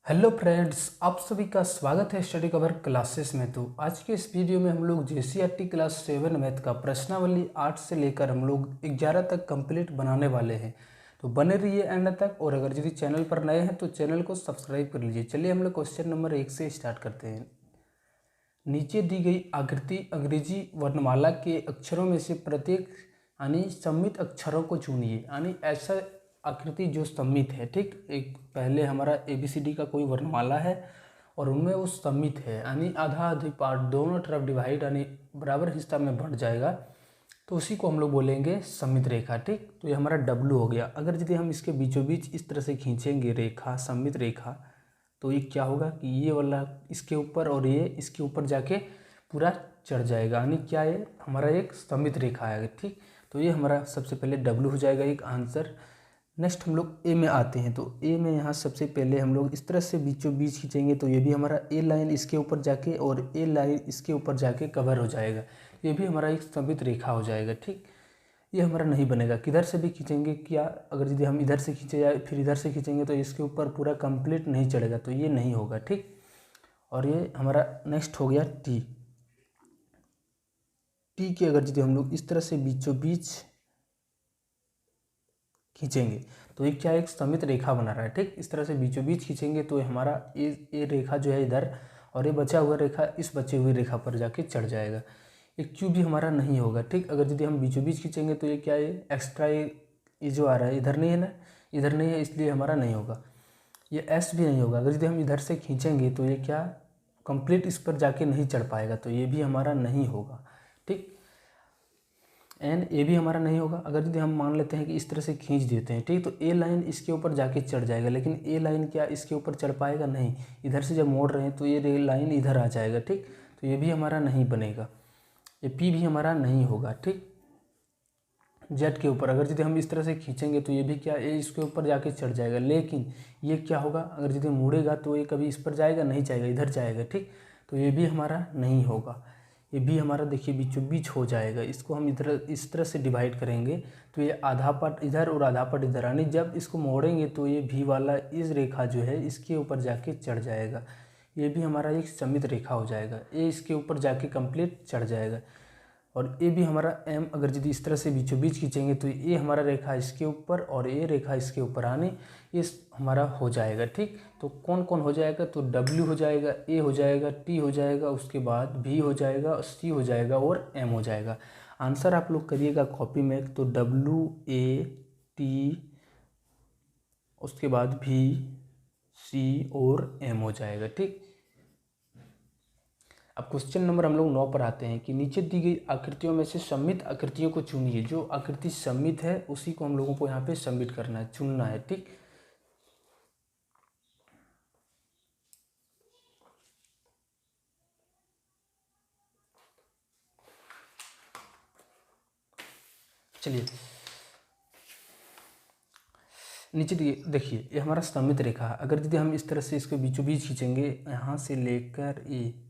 Hello friends, आप सभी का स्वागत है स्टडी कवर क्लासेस में। तो आज के इस वीडियो में हम लोग जेसीईआरटी क्लास 7 मैथ का प्रश्नावली 8 से लेकर हम लोग 11 तक कंप्लीट बनाने वाले हैं। तो बने रहिए एंड तक। और अगर यदि चैनल पर नए हैं तो चैनल को सब्सक्राइब कर लीजिए। चलिए हम लोग क्वेश्चन नंबर 1 से स्टार्ट करते हैं। नीचे दी गई आकृति अंग्रेजी वर्णमाला के अक्षरों में से प्रत्येक यानी सम्मित अक्षरों को चुनिए। यानी ऐसा आकृति जो सम्मित है, ठीक। एक पहले हमारा ABCD का कोई वर्णमाला है और उनमें वो सम्मित है, यानी आधा आधी पार्ट दोनों तरफ डिवाइड यानी बराबर हिस्सा में बढ़ जाएगा, तो उसी को हम लोग बोलेंगे सम्मित रेखा, ठीक। तो ये हमारा W हो गया। अगर यदि हम इसके बीचों बीच इस तरह से खींचेंगे रेखा, सम्मित रेखा, तो ये क्या होगा कि ये वाला इसके ऊपर और ये इसके ऊपर जाके पूरा चढ़ जाएगा, यानी क्या ये हमारा एक सम्मित रेखा आएगा, ठीक। तो ये हमारा सबसे पहले W हो जाएगा एक आंसर। नेक्स्ट हम लोग A में आते हैं। तो A में यहाँ सबसे पहले हम लोग इस तरह से बीचों बीच खींचेंगे, तो ये भी हमारा A लाइन इसके ऊपर जाके और A लाइन इसके ऊपर जाके कवर हो जाएगा। ये भी हमारा एक सम्मित रेखा हो जाएगा, ठीक। ये हमारा नहीं बनेगा। किधर से भी खींचेंगे, क्या अगर यदि हम इधर से खींचे या फिर इधर से खींचेंगे तो इसके ऊपर पूरा कंप्लीट नहीं चढ़ेगा, तो ये नहीं होगा, ठीक। और ये हमारा नेक्स्ट हो गया T के अगर यदि हम लोग इस तरह से बीचों बीच खींचेंगे तो ये क्या एक सम्मित रेखा बना रहा है, ठीक। इस तरह से बीचों बीच खींचेंगे तो हमारा ये रेखा जो है इधर, और ये बचा हुआ रेखा इस बचे हुई रेखा पर जाके चढ़ जाएगा। ये Q भी हमारा नहीं होगा, ठीक। अगर यदि हम बीचों बीच खींचेंगे तो ये क्या है एक्स्ट्रा, ये जो आ रहा है इधर नहीं है ना, इधर नहीं है, इसलिए हमारा नहीं होगा। ये S भी नहीं होगा। अगर यदि हम इधर से खींचेंगे तो ये क्या कंप्लीट इस पर जाके नहीं चढ़ पाएगा, तो ये भी हमारा नहीं होगा, ठीक। एंड ए भी हमारा नहीं होगा। अगर यदि हम मान लेते हैं कि इस तरह से खींच देते हैं, ठीक, तो ए लाइन इसके ऊपर जाके चढ़ जाएगा, लेकिन ए लाइन क्या इसके ऊपर चढ़ पाएगा, नहीं। इधर से जब मोड़ रहे हैं तो ये लाइन इधर आ जाएगा, ठीक। तो ये भी हमारा नहीं बनेगा। ये पी भी हमारा नहीं होगा, ठीक। जेड के ऊपर अगर यदि हम इस तरह से खींचेंगे तो ये भी क्या ए इसके ऊपर जाके चढ़ जाएगा, लेकिन ये क्या होगा अगर यदि मुड़ेगा तो ये कभी इस पर जाएगा, नहीं जाएगा, इधर जाएगा, ठीक। तो ये भी हमारा नहीं होगा। ये भी हमारा देखिए बीचों बीच हो जाएगा। इसको हम इधर इस तरह से डिवाइड करेंगे तो ये आधा पार्ट इधर और आधा पार्ट इधर, यानी जब इसको मोड़ेंगे तो ये भी वाला इस रेखा जो है इसके ऊपर जाके चढ़ जाएगा। ये भी हमारा एक सम्मित रेखा हो जाएगा। ये इसके ऊपर जाके कंप्लीट चढ़ जाएगा। और ये भी हमारा M अगर यदि इस तरह से बीचों बीच खींचेंगे तो ये हमारा रेखा इसके ऊपर और ये रेखा इसके ऊपर, आने ये हमारा हो जाएगा, ठीक। तो कौन कौन हो जाएगा, तो W हो जाएगा, A हो जाएगा, T हो जाएगा, उसके बाद V हो जाएगा, C हो जाएगा और M हो जाएगा। आंसर आप लोग करिएगा कॉपी में, तो W A T उसके बाद V C और M हो जाएगा, ठीक। अब क्वेश्चन नंबर हम लोग 9 पर आते हैं कि नीचे दी गई आकृतियों में से सम्मित आकृतियों को चुनिए। जो आकृति सम्मित है उसी को हम लोगों को यहाँ पे सम्मिट करना है, चुनना है, ठीक। चलिए नीचे देखिए ये हमारा सम्मित रेखा है। अगर यदि हम इस तरह से इसके बीचों बीच खींचेंगे, यहाँ से लेकर ए,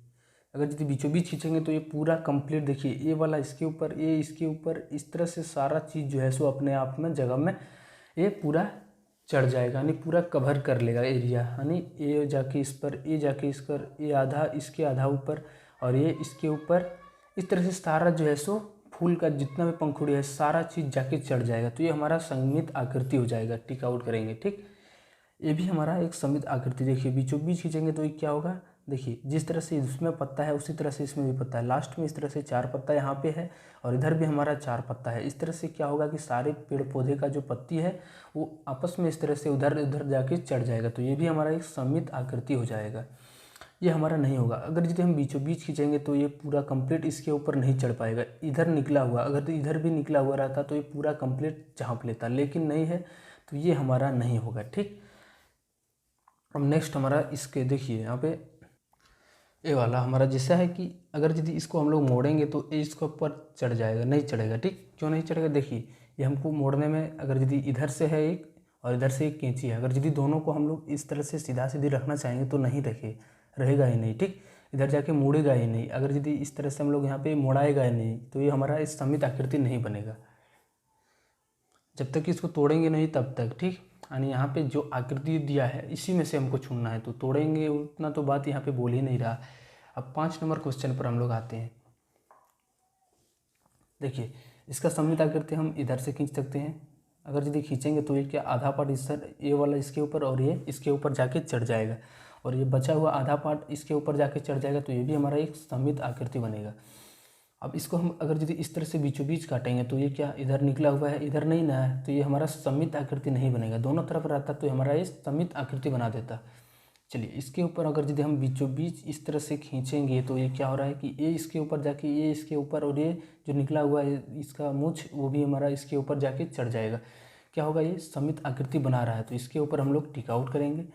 अगर यदि बीचों बीच खींचेंगे तो ये पूरा कंप्लीट देखिए ये वाला इसके ऊपर, ये इसके ऊपर, इस तरह से सारा चीज़ जो है सो अपने आप में जगह में ये पूरा चढ़ जाएगा, यानी पूरा कवर कर लेगा एरिया। यानी ये जाके इस पर, ये जाके इस पर, ये आधा इसके आधा ऊपर और ये इसके ऊपर, इस तरह से सारा जो है सो फूल का जितना भी पंखुड़ी है सारा चीज़ जाके चढ़ जाएगा। तो ये हमारा सम्मित आकृति हो जाएगा, टिक आउट करेंगे, ठीक। ये भी हमारा एक सम्मित आकृति। देखिए बीचों बीच खींचेंगे तो ये क्या होगा, देखिए जिस तरह से इसमें पत्ता है उसी तरह से इसमें भी पत्ता है। लास्ट में इस तरह से 4 पत्ता यहाँ पे है और इधर भी हमारा 4 पत्ता है। इस तरह से क्या होगा कि सारे पेड़ पौधे का जो पत्ती है वो आपस में इस तरह से उधर उधर जाके चढ़ जाएगा। तो ये भी हमारा एक सम्मित आकृति हो जाएगा। ये हमारा नहीं होगा। अगर यदि हम बीचों बीच खींचेंगे तो ये पूरा कंप्लीट इसके ऊपर नहीं चढ़ पाएगा, इधर निकला हुआ, अगर तो इधर भी निकला हुआ रहता तो ये पूरा कंप्लीट झाँप लेता, लेकिन नहीं है, तो ये हमारा नहीं होगा, ठीक। अब नेक्स्ट हमारा इसके देखिए यहाँ पे ये वाला हमारा जैसा है कि अगर यदि इसको हम लोग मोड़ेंगे तो ये इसके ऊपर चढ़ जाएगा, नहीं चढ़ेगा, ठीक। क्यों नहीं चढ़ेगा, देखिए ये हमको मोड़ने में अगर यदि इधर से है एक और इधर से एक कैंची है, अगर यदि दोनों को हम लोग इस तरह से सीधा सीधी रखना चाहेंगे तो नहीं रहेगा ही नहीं, ठीक। इधर जाके मुड़ेगा ही नहीं। अगर यदि इस तरह से हम लोग यहाँ पे मुड़ाएगा ही नहीं तो ये हमारा इस सम्मित आकृति नहीं बनेगा, जब तक कि इसको तोड़ेंगे नहीं तब तक, ठीक। यानी यहाँ पे जो आकृति दिया है इसी में से हमको चुनना है, तो तोड़ेंगे उतना तो बात यहाँ पे बोल ही नहीं रहा। अब 5 नंबर क्वेश्चन पर हम लोग आते हैं। देखिए इसका सममित आकृति हम इधर से खींच सकते हैं। अगर यदि खींचेंगे तो ये क्या आधा पार्ट इस सर ये वाला इसके ऊपर और ये इसके ऊपर जाके चढ़ जाएगा, और ये बचा हुआ आधा पार्ट इसके ऊपर जाके चढ़ जाएगा, तो ये भी हमारा एक सममित आकृति बनेगा। अब इसको हम अगर यदि इस तरह से बीचों बीच काटेंगे तो ये क्या इधर निकला हुआ है, इधर नहीं ना है, तो ये हमारा सममित आकृति नहीं बनेगा। दोनों तरफ रहता तो हमारा ये सममित आकृति बना देता। चलिए इसके ऊपर अगर यदि हम बीचों बीच इस तरह से खींचेंगे तो ये क्या हो रहा है कि ये इसके ऊपर जाके ये इसके ऊपर, और ये जो निकला हुआ है इसका मूंछ वो भी हमारा इसके ऊपर जाके चढ़ जाएगा। क्या होगा, ये सममित आकृति बना रहा है, तो इसके ऊपर हम लोग टिक आउट करेंगे।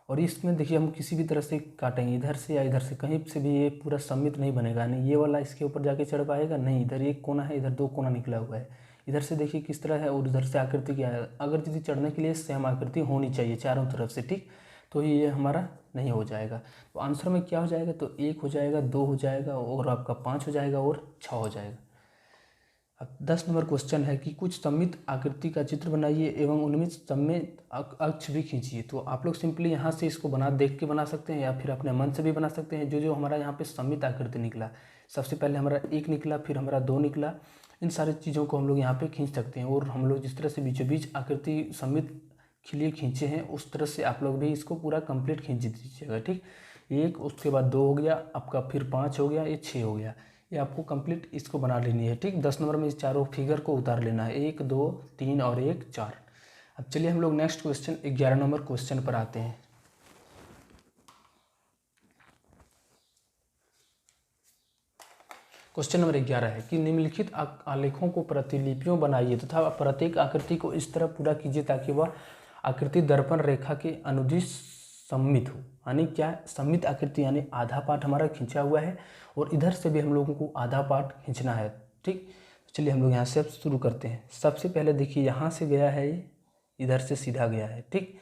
और इसमें देखिए हम किसी भी तरह से काटेंगे, इधर से या इधर से, कहीं से भी ये पूरा सममित नहीं बनेगा। नहीं ये वाला इसके ऊपर जाके चढ़ पाएगा, नहीं इधर एक कोना है, इधर 2 कोना निकला हुआ है, इधर से देखिए किस तरह है और उधर से आकृति क्या है। अगर यदि चढ़ने के लिए सेम आकृति होनी चाहिए चारों तरफ से, ठीक, तो ये हमारा नहीं हो जाएगा। तो आंसर में क्या हो जाएगा, तो 1 हो जाएगा, 2 हो जाएगा और आपका 5 हो जाएगा और 6 हो जाएगा। अब 10 नंबर क्वेश्चन है कि कुछ सममित आकृति का चित्र बनाइए एवं उनमें सममित अक्ष भी खींचिए। तो आप लोग सिंपली यहाँ से इसको देख के बना सकते हैं या फिर अपने मन से भी बना सकते हैं। जो हमारा यहाँ पे सममित आकृति निकला, सबसे पहले हमारा 1 निकला, फिर हमारा 2 निकला, इन सारी चीज़ों को हम लोग यहाँ पे खींच सकते हैं। और हम लोग जिस तरह से बीचों बीच आकृति सममित के लिए खींचे हैं उस तरह से आप लोग भी इसको पूरा कंप्लीट खींच दीजिएगा, ठीक। 1, उसके बाद 2 हो गया आपका, फिर 5 हो गया, ये 6 हो गया। ये आपको कंप्लीट इसको बना लेनी है, ठीक। 10 नंबर में इस चारों फिगर को उतार लेना है, 1, 2, 3 और 1, 4। अब चलिए हम लोग नेक्स्ट क्वेश्चन 11 नंबर क्वेश्चन पर आते हैं। क्वेश्चन नंबर 11 है कि निम्नलिखित आलेखों को प्रतिलिपियों बनाइए तथा प्रत्येक आकृति को इस तरह पूरा कीजिए ताकि वह आकृति दर्पण रेखा के अनुदिश सममित हो। यानी क्या, सममित आकृति यानी आधा पार्ट हमारा खींचा हुआ है और इधर से भी हम लोगों को आधा पार्ट खींचना है, ठीक। चलिए हम लोग यहाँ से अब शुरू करते हैं। सबसे पहले देखिए यहाँ से गया है, ये इधर से सीधा गया है, ठीक।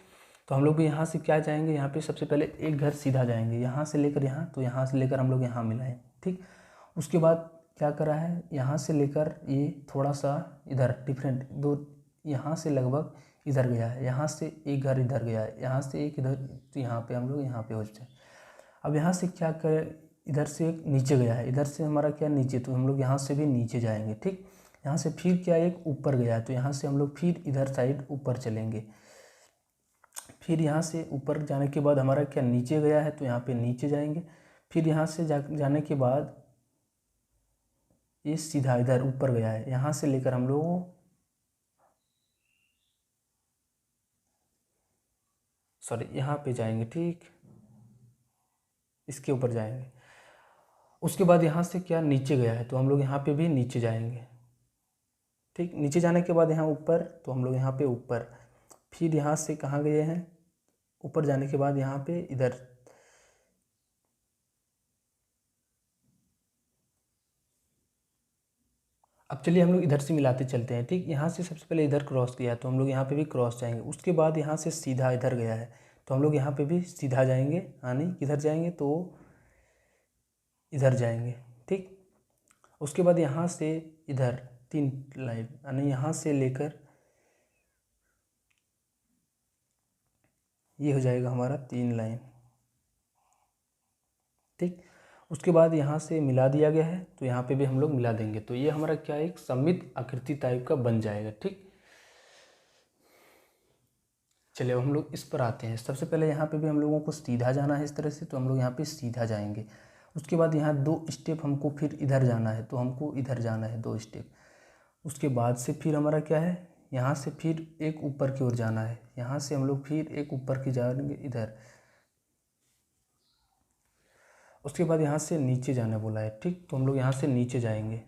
तो हम लोग भी यहाँ से क्या जाएंगे, यहाँ पे सबसे पहले एक घर सीधा जाएंगे, यहाँ से लेकर यहाँ, तो यहाँ से लेकर हम लोग यहाँ मिलाएं, ठीक। उसके बाद क्या करा है, यहाँ से लेकर ये थोड़ा सा इधर डिफरेंट, 2 यहाँ से लगभग इधर गया है, यहाँ से एक घर इधर गया है, यहाँ से एक इधर, तो यहाँ पे हम लोग यहाँ पे हो जाए। अब यहाँ से क्या करें, इधर से एक नीचे गया है, इधर से हमारा क्या नीचे, तो हम लोग यहाँ से भी नीचे जाएंगे, ठीक। यहाँ से फिर क्या एक ऊपर गया है, तो यहाँ से हम लोग फिर इधर साइड ऊपर चलेंगे। फिर यहाँ से ऊपर जाने के बाद हमारा क्या नीचे गया है, तो यहाँ पे नीचे जाएंगे। फिर यहाँ से जाने के बाद ये सीधा इधर ऊपर गया है, यहाँ से लेकर हम लोग यहाँ पे जाएंगे, ठीक, इसके ऊपर जाएंगे। उसके बाद यहाँ से क्या नीचे गया है, तो हम लोग यहाँ पे भी नीचे जाएंगे, ठीक। नीचे जाने के बाद यहाँ ऊपर, तो हम लोग यहाँ पे ऊपर। फिर यहाँ से कहाँ गए हैं, ऊपर जाने के बाद यहाँ पे इधर। अब चलिए हम लोग इधर से मिलाते चलते हैं, ठीक। यहाँ से सबसे पहले इधर क्रॉस किया है तो हम लोग यहाँ पे भी क्रॉस जाएंगे। उसके बाद यहाँ से सीधा इधर गया है तो हम लोग यहाँ पे भी सीधा जाएंगे, यानी किधर जाएंगे, तो इधर जाएंगे, ठीक। उसके बाद यहाँ से इधर 3 लाइन, यानी यहाँ से लेकर ये हो जाएगा हमारा 3 लाइन, ठीक। उसके बाद यहाँ से मिला दिया गया है तो यहाँ पे भी हम लोग मिला देंगे, तो ये हमारा क्या एक सममित आकृति टाइप का बन जाएगा, ठीक। चलिए हम लोग इस पर आते हैं। सबसे पहले यहाँ पे भी हम लोगों को सीधा जाना है इस तरह से, तो हम लोग यहाँ पे सीधा जाएंगे। उसके बाद यहाँ 2 स्टेप हमको फिर इधर जाना है, तो हमको इधर जाना है 2 स्टेप। उसके बाद से फिर हमारा क्या है, यहाँ से फिर एक ऊपर की ओर जाना है, यहाँ से हम लोग फिर एक ऊपर की जाएंगे इधर। उसके बाद यहाँ से नीचे जाने बोला है, ठीक, तो हम लोग यहाँ से नीचे जाएंगे।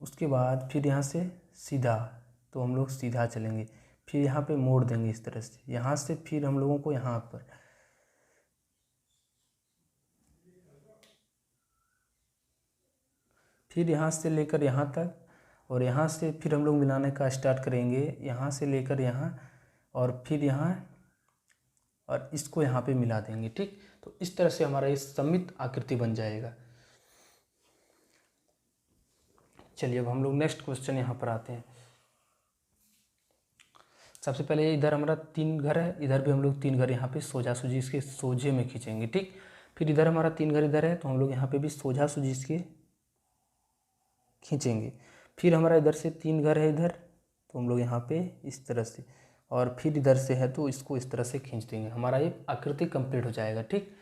उसके बाद फिर यहाँ से सीधा, तो हम लोग सीधा चलेंगे। फिर यहाँ पे मोड़ देंगे इस तरह से, यहाँ से फिर हम लोगों को यहाँ पर, फिर यहाँ से लेकर यहाँ तक, और यहाँ से फिर हम लोग मिलाने का स्टार्ट करेंगे, यहाँ से लेकर यहाँ, और फिर यहाँ, और इसको यहाँ पे मिला देंगे, ठीक। तो इस तरह से हमारा ये सममित आकृति बन जाएगा। चलिए अब हम लोग नेक्स्ट क्वेश्चन यहाँ पर आते हैं। सबसे पहले इधर हमारा 3 घर है, इधर भी हम लोग 3 घर यहाँ पे सोजा सूजी इसके सोजे में खींचेंगे, ठीक। फिर इधर हमारा 3 घर इधर है, तो हम लोग यहाँ पे भी सोजा सूजी इसके खींचेंगे। फिर हमारा इधर से 3 घर है इधर, तो हम लोग यहाँ पे इस तरह से, और फिर इधर से है तो इसको इस तरह से खींच देंगे, हमारा ये आकृति कंप्लीट हो जाएगा, ठीक।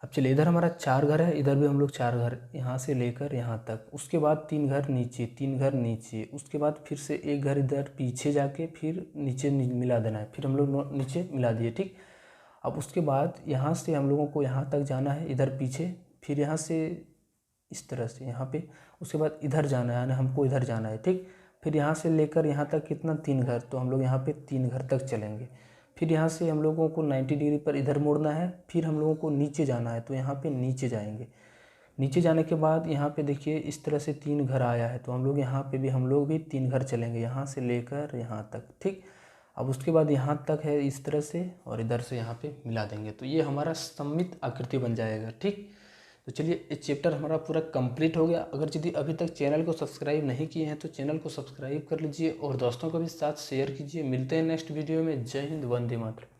अब चलिए इधर हमारा 4 घर है, इधर भी हम लोग 4 घर यहाँ से लेकर यहाँ तक, उसके बाद 3 घर नीचे, 3 घर नीचे, उसके बाद फिर से एक घर इधर पीछे जाके फिर नीचे मिला देना है, फिर हम लोग नीचे मिला दिए, ठीक। अब उसके बाद यहाँ से हम लोगों को यहाँ तक जाना है, इधर पीछे, फिर यहाँ से इस तरह से यहाँ पे, उसके बाद इधर जाना है, यानी हमको इधर जाना है, ठीक। फिर यहाँ से लेकर यहाँ तक कितना 3 घर, तो हम लोग यहाँ पे 3 घर तक चलेंगे। फिर यहाँ से हम लोगों को 90 डिग्री पर इधर मोड़ना है, फिर हम लोगों को नीचे जाना है, तो यहाँ पे नीचे जाएंगे। नीचे जाने के बाद यहाँ पे देखिए इस तरह से 3 घर आया है, तो हम लोग यहाँ पे भी हम लोग भी 3 घर चलेंगे, यहाँ से लेकर यहाँ तक, ठीक। अब उसके बाद यहाँ तक है इस तरह से, और इधर से यहाँ पे मिला देंगे, तो ये हमारा सममित आकृति बन जाएगा, ठीक। तो चलिए ये चैप्टर हमारा पूरा कंप्लीट हो गया। अगर यदि अभी तक चैनल को सब्सक्राइब नहीं किए हैं तो चैनल को सब्सक्राइब कर लीजिए और दोस्तों को भी साथ शेयर कीजिए। मिलते हैं नेक्स्ट वीडियो में। जय हिंद, वंदे मातरम।